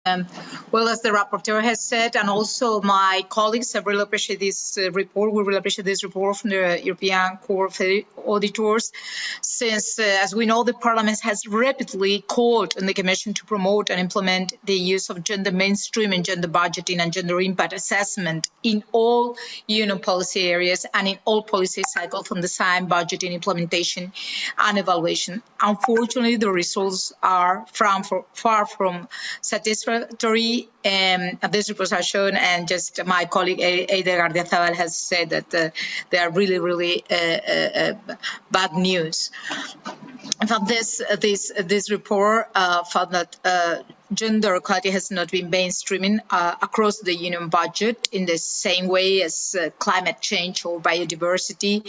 Well, as the rapporteur has said, and also my colleagues, I really appreciate this report. We really appreciate this report from the European Court of Auditors, since, as we know, the Parliament has repeatedly called on the Commission to promote and implement the use of gender mainstreaming, gender budgeting, and gender impact assessment in all Union policy areas and in all policy cycles from design, budgeting, implementation, and evaluation. Unfortunately, the results are far from satisfactory. These reports are shown, and just my colleague Eider Gardiazabal has said that they are really bad news. In fact, this report found that gender equality has not been mainstreaming across the Union budget in the same way as climate change or biodiversity.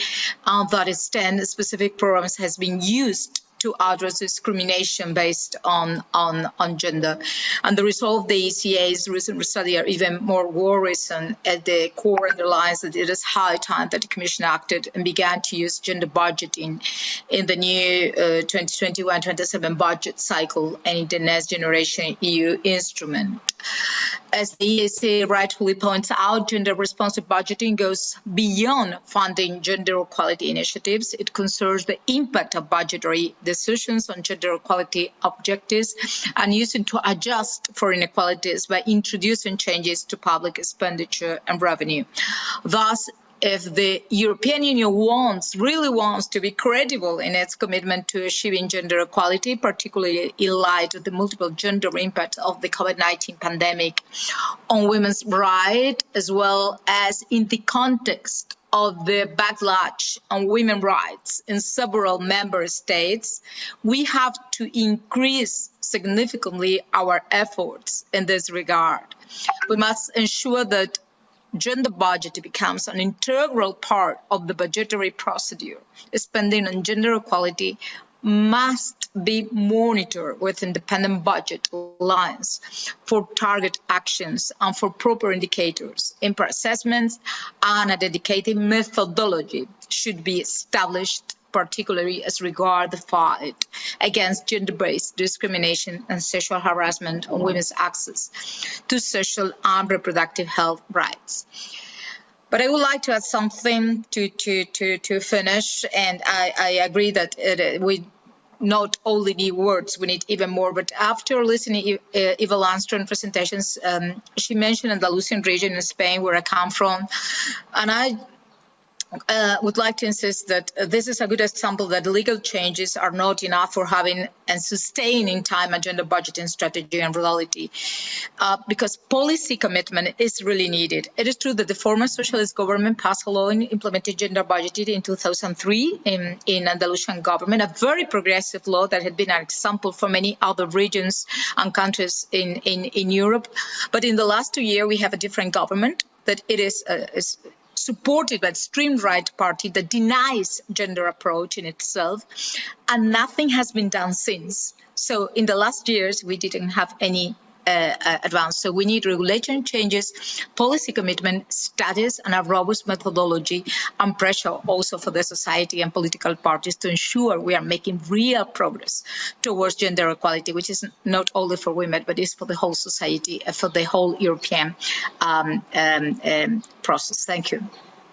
That extent, specific programs has been used to address discrimination based on gender. And the result of the ECA's recent study are even more worrisome. At the core underlines that it is high time that the Commission acted and began to use gender budgeting in the new 2021-27 budget cycle and in the next generation EU instrument. As the EAC rightfully points out, gender-responsive budgeting goes beyond funding gender equality initiatives. It concerns the impact of budgetary decisions on gender equality objectives and using to adjust for inequalities by introducing changes to public expenditure and revenue. Thus, if the European Union really wants to be credible in its commitment to achieving gender equality, particularly in light of the multiple gender impact of the COVID-19 pandemic on women's rights, as well as in the context of the backlash on women's rights in several member states, we have to increase significantly our efforts in this regard. We must ensure that gender budget becomes an integral part of the budgetary procedure. Spending on gender equality must be monitored with independent budget lines for target actions and for proper indicators, impact assessments, and a dedicated methodology should be established, particularly as regards the fight against gender-based discrimination and sexual harassment on women's access to sexual and reproductive health rights. But I would like to add something to finish, and I agree that we not only need words, we need even more. But after listening to Eva Landström's presentations, she mentioned Andalusian region in Spain, where I come from, and I would like to insist that this is a good example that legal changes are not enough for having and sustaining time and gender budgeting strategy and reality, because policy commitment is really needed. It is true that the former socialist government passed a law and implemented gender budgeting in 2003 in Andalusian government, a very progressive law that had been an example for many other regions and countries in Europe. But in the last 2 years, we have a different government that it is supported by the extreme right party that denies gender approach in itself, and nothing has been done since. So in the last years, we didn't have any advance. So we need regulation changes, policy commitment, studies, and a robust methodology and pressure also for the society and political parties to ensure we are making real progress towards gender equality, which is not only for women, but is for the whole society, for the whole European process. Thank you.